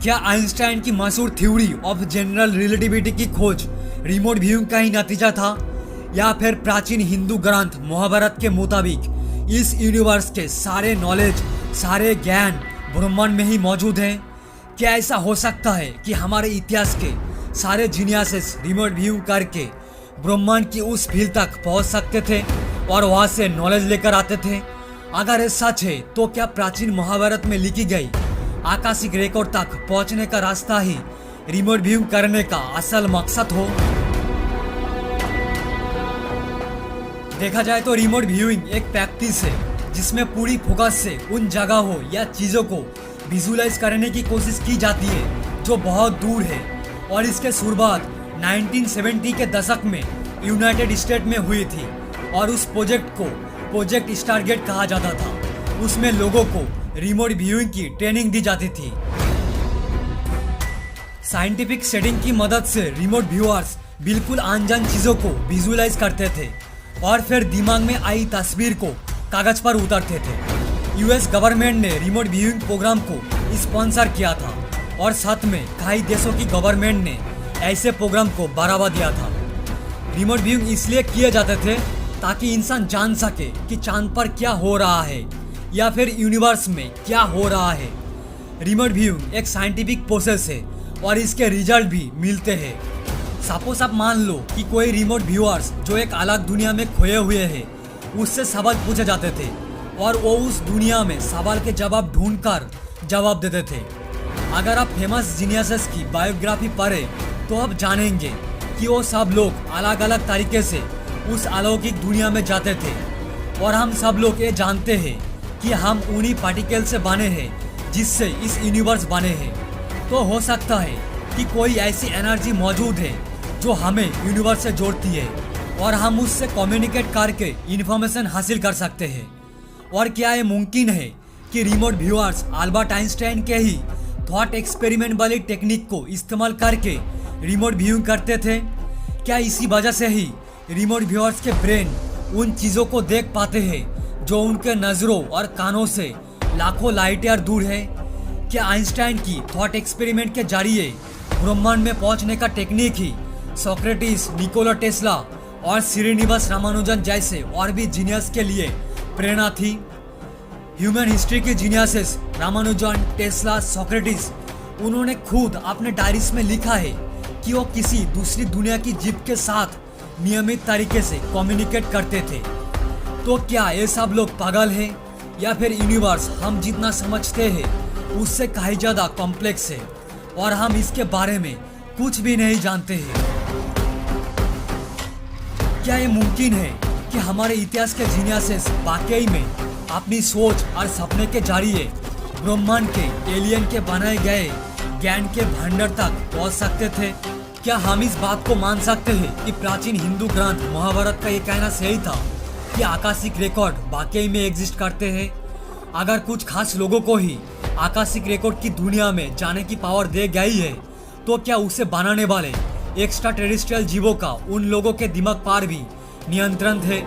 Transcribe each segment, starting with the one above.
क्या आइंस्टाइन की मशहूर थ्योरी ऑफ जनरल रिलेटिविटी की खोज रिमोट व्यूइंग का ही नतीजा था, या फिर प्राचीन हिंदू ग्रंथ महाभारत के मुताबिक इस यूनिवर्स के सारे नॉलेज, सारे ज्ञान ब्रह्मांड में ही मौजूद हैं? क्या ऐसा हो सकता है कि हमारे इतिहास के सारे जीनियसेस रिमोट व्यू करके ब्रह्मांड की उस फील्ड तक पहुंच सकते थे और वहां से नॉलेज लेकर आते थे? अगर ये सच है तो क्या प्राचीन महाभारत में लिखी गई आकाशिक रिकॉर्ड तक पहुंचने का रास्ता ही रिमोट व्यू करने का असल मकसद हो? देखा जाए तो रिमोट व्यूइंग एक प्रैक्टिस है जिसमें पूरी फोकस से उन जगहों या चीजों को विजुअलाइज करने की कोशिश की जाती है जो बहुत दूर है, और इसके शुरुआत 1970 के दशक में यूनाइटेड स्टेट में हुई थी और उस प्रोजेक्ट को प्रोजेक्ट स्टारगेट कहा जाता था। उसमें लोगों को रिमोट व्यूइंग की ट्रेनिंग दी जाती थी। साइंटिफिक सेटिंग की मदद से रिमोट व्यूअर्स बिल्कुल अनजान चीजों को विजुअलाइज करते थे और फिर दिमाग में आई तस्वीर को कागज पर उतारते थे। यूएस गवर्नमेंट ने रिमोट व्यूइंग प्रोग्राम को स्पॉन्सर किया था और साथ में कई देशों की गवर्नमेंट ने ऐसे प्रोग्राम को बढ़ावा दिया था। रिमोट व्यूइंग इसलिए किए जाते थे ताकि इंसान जान सके कि चांद पर क्या हो रहा है या फिर यूनिवर्स में क्या हो रहा है। रिमोट व्यूइंग एक साइंटिफिक प्रोसेस है और इसके रिजल्ट भी मिलते हैं। सपोज आप मान लो कि कोई रिमोट व्यूअर्स जो एक अलग दुनिया में खोए हुए हैं, उससे सवाल पूछे जाते थे और वो उस दुनिया में सवाल के जवाब ढूंढकर जवाब देते थे। अगर आप फेमस जीनियसेस की बायोग्राफी पढ़े तो आप जानेंगे कि वो सब लोग अलग अलग तरीके से उस अलौकिक दुनिया में जाते थे, और हम सब लोग ये जानते हैं कि हम उन्हीं पार्टिकल से बने हैं जिससे इस यूनिवर्स बने हैं। तो हो सकता है कि कोई ऐसी एनर्जी मौजूद है जो हमें यूनिवर्स से जोड़ती है और हम उससे कम्युनिकेट करके इंफॉर्मेशन हासिल कर सकते हैं। और क्या ये मुमकिन है कि रिमोट व्यूअर्स अल्बर्ट आइंस्टाइन के ही थॉट एक्सपेरिमेंट वाली टेक्निक को इस्तेमाल करके रिमोट व्यूइंग करते थे? क्या इसी वजह से ही रिमोट व्यूअर्स के ब्रेन उन चीज़ों को देख पाते हैं जो उनके नज़रों और कानों से लाखों लाइट ईयर दूर है? क्या आइंस्टाइन की थॉट एक्सपेरिमेंट के जरिए ब्रह्मांड में पहुंचने का टेक्निक ही सोक्रेटिस, निकोला टेस्ला और श्रीनिवास रामानुजन जैसे और भी जीनियस के लिए प्रेरणा थी? ह्यूमन हिस्ट्री के जीनियसेस रामानुजन, टेस्ला, सोक्रेटिस, उन्होंने खुद अपने डायरीज में लिखा है कि वो किसी दूसरी दुनिया की जीव के साथ नियमित तरीके से कम्युनिकेट करते थे। तो क्या ये सब लोग पागल हैं या फिर यूनिवर्स हम जितना समझते हैं उससे कहीं ज़्यादा कॉम्प्लेक्स है और हम इसके बारे में कुछ भी नहीं जानते हैं? क्या ये मुमकिन है कि हमारे इतिहास के जीनियसेस वाकई में अपनी सोच और सपने के जरिए ब्रह्मांड के एलियन के बनाए गए ज्ञान के भंडार तक पहुंच सकते थे? क्या हम इस बात को मान सकते हैं कि प्राचीन हिंदू ग्रंथ महाभारत का ये कहना सही था कि आकाशिक रिकॉर्ड वाकई में एग्जिस्ट करते हैं? अगर कुछ खास लोगों को ही आकाशिक रिकॉर्ड की दुनिया में जाने की पावर दे गई है, तो क्या उसे बनाने वाले एक्स्ट्रा टेरेस्ट्रियल जीवों का उन लोगों के दिमाग पर भी नियंत्रण थे?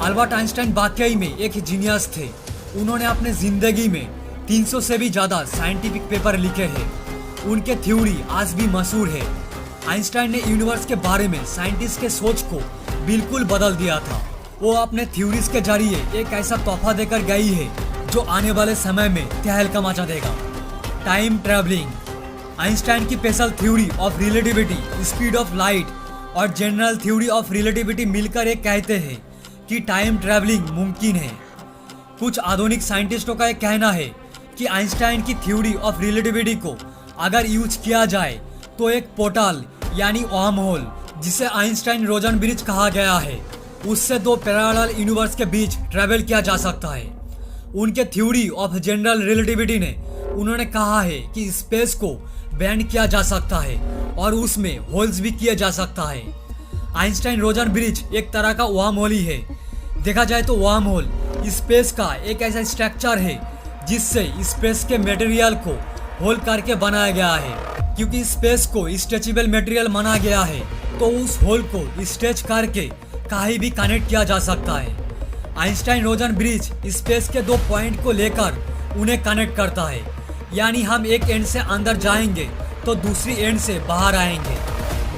अल्बर्ट आइंस्टाइन वाकई में एक जीनियस थे। उन्होंने अपने जिंदगी में 300 से भी ज्यादा साइंटिफिक पेपर लिखे हैं। उनके थ्योरी आज भी मशहूर है। आइंस्टाइन ने यूनिवर्स के बारे में साइंटिस्ट के सोच को बिल्कुल बदल दिया था। वो अपने थ्योरीज के जरिए एक ऐसा तोहफा देकर गई है जो आने वाले समय में तहलका मचा देगा। Time travelling. आइंस्टाइन की special theory of relativity, speed of light और जनरल थ्योरी ऑफ रिलेटिविटी मिलकर एक कहते हैं कि टाइम ट्रैवलिंग मुमकिन है। कुछ आधुनिक साइंटिस्टों का यह कहना है कि आइंस्टाइन की थ्योरी ऑफ रिलेटिविटी को अगर यूज किया जाए तो एक पोर्टल यानी वर्म होल, जिसे आइंस्टाइन रोजन ब्रिज कहा गया है, उससे दो पैरेलल यूनिवर्स के बीच ट्रैवल किया जा सकता है। उनके थ्योरी ऑफ जनरल रिलेटिविटी ने उन्होंने कहा है कि स्पेस को बेंड किया जा सकता है और उसमें होल्स भी किया जा सकता है। आइंस्टाइन रोजन ब्रिज एक तरह का वर्म होल ही है। देखा जाए तो वर्म होल स्पेस का एक ऐसा स्ट्रक्चर है जिससे स्पेस के मटेरियल को होल करके बनाया गया है। क्योंकि स्पेस को स्ट्रेचेबल मटेरियल माना गया है तो उस होल को स्ट्रेच करके कहीं भी कनेक्ट किया जा सकता है। आइंस्टाइन रोजन ब्रिज स्पेस के दो पॉइंट को लेकर उन्हें कनेक्ट करता है। यानी हम एक एंड से अंदर जाएंगे तो दूसरी एंड से बाहर आएंगे।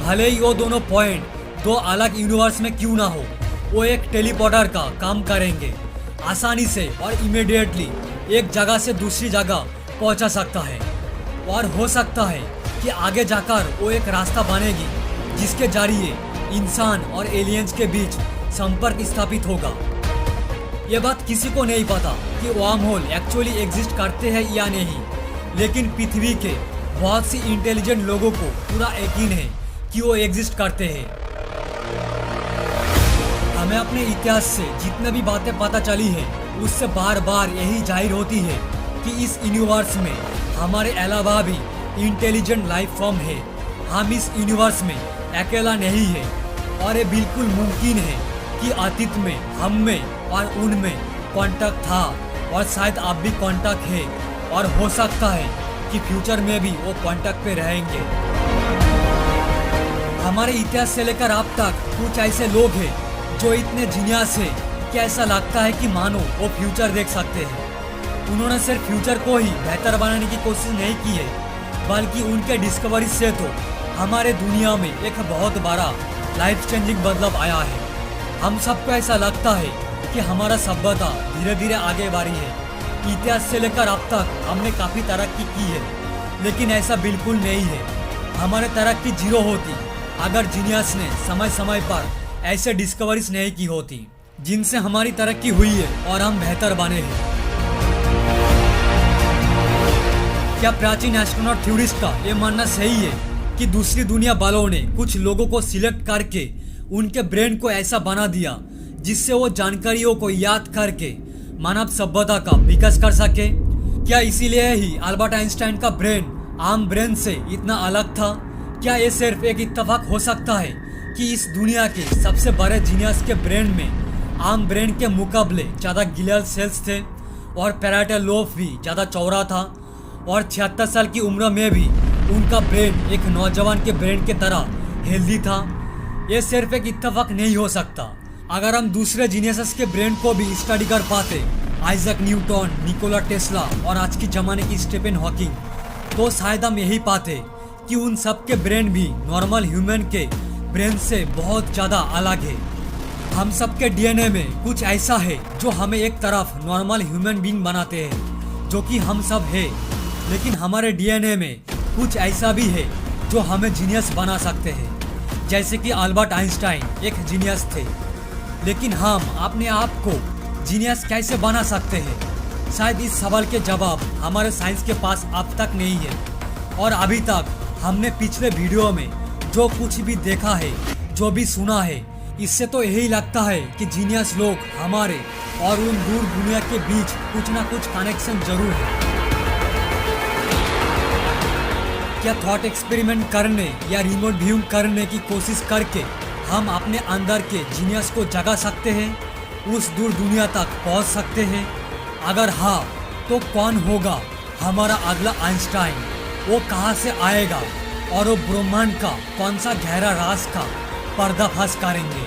भले ही वो दोनों पॉइंट दो अलग यूनिवर्स में क्यों ना हो, वो एक टेलीपोर्टर का काम करेंगे, आसानी से और इमीडिएटली एक जगह से दूसरी जगह पहुंचा सकता है। और हो सकता है कि आगे जाकर वो एक रास्ता बनेगी जिसके जरिए इंसान और एलियंस के बीच संपर्क स्थापित होगा। ये बात किसी को नहीं पता कि वार्म होल एक्चुअली एग्जिस्ट करते हैं या नहीं, लेकिन पृथ्वी के बहुत सी इंटेलिजेंट लोगों को पूरा यकीन है कि वो एग्जिस्ट करते हैं। हमें अपने इतिहास से जितने भी बातें पता चली है उससे बार बार यही जाहिर होती है कि इस यूनिवर्स में हमारे अलावा भी इंटेलिजेंट लाइफ फॉर्म है। हम इस यूनिवर्स में अकेला नहीं है और ये बिल्कुल मुमकिन है कि अतीत में हम में और उनमें कांटेक्ट था और शायद अब भी कांटेक्ट है, और हो सकता है कि फ्यूचर में भी वो कांटेक्ट पे रहेंगे। हमारे इतिहास से लेकर अब तक कुछ ऐसे लोग हैं जो इतने जीनियस है कि ऐसा लगता है कि मानो वो फ्यूचर देख सकते हैं। उन्होंने सिर्फ फ्यूचर को ही बेहतर बनाने की कोशिश नहीं की है, बल्कि उनके डिस्कवरी से तो हमारे दुनिया में एक बहुत बड़ा लाइफ चेंजिंग बदलाव आया है। हम सबको ऐसा लगता है कि हमारा सभ्यता धीरे धीरे आगे बढ़ी है। इतिहास से लेकर अब तक हमने काफ़ी तरक्की की है, लेकिन ऐसा बिल्कुल नहीं है। हमारी तरक्की जीरो होती अगर जीनियस ने समय समय पर ऐसे डिस्कवरीज नहीं की होती जिनसे हमारी तरक्की हुई है और हम बेहतर बने हैं। क्या प्राचीन एस्ट्रोनॉट थ्योरिस्ट का ये मानना सही है कि दूसरी दुनिया वालों ने कुछ लोगों को सिलेक्ट करके उनके ब्रेन को ऐसा बना दिया जिससे वो जानकारियों को याद करके मानव सभ्यता का विकास कर सके? क्या इसीलिए ही अल्बर्ट आइंस्टाइन का ब्रेन आम ब्रेन से इतना अलग था? क्या ये सिर्फ एक इत्तेफाक हो सकता है कि इस दुनिया के सबसे बड़े जीनियस के ब्रेन में आम ब्रेन के मुकाबले ज़्यादा ग्लियल सेल्स थे और पैराइटल लोब भी ज़्यादा चौड़ा था, और 76 साल की उम्र में भी उनका ब्रेन एक नौजवान के ब्रेन के तरह हेल्दी था? ये सिर्फ एक इत्तेफाक नहीं हो सकता। अगर हम दूसरे जीनियस के ब्रेन को भी स्टडी कर पाते, आइजैक न्यूटन, निकोला टेस्ला और आज के ज़माने की स्टीफन हॉकिंग, तो शायद हम यही पाते कि उन सब के ब्रेन भी नॉर्मल ह्यूमन के ब्रेन से बहुत ज़्यादा अलग है। हम सब के डीएनए में कुछ ऐसा है जो हमें एक तरफ नॉर्मल ह्यूमन बीइंग बनाते हैं, जो कि हम सब है, लेकिन हमारे डीएनए में कुछ ऐसा भी है जो हमें जीनियस बना सकते हैं। जैसे कि अल्बर्ट आइंस्टाइन एक जीनियस थे, लेकिन हम अपने आप को जीनियस कैसे बना सकते हैं? शायद इस सवाल के जवाब हमारे साइंस के पास अब तक नहीं है। और अभी तक हमने पिछले वीडियो में जो कुछ भी देखा है, जो भी सुना है, इससे तो यही लगता है कि जीनियस लोग हमारे और उन दूर दुनिया के बीच कुछ ना कुछ कनेक्शन जरूर है। क्या थॉट एक्सपेरिमेंट करने या रिमोट व्यूइंग करने की कोशिश करके हम अपने अंदर के जीनियस को जगा सकते हैं, उस दूर दुनिया तक पहुंच सकते हैं? अगर हाँ, तो कौन होगा हमारा अगला आइंस्टाइन? वो कहाँ से आएगा और वो ब्रह्मांड का कौन सा गहरा राज का पर्दाफाश करेंगे?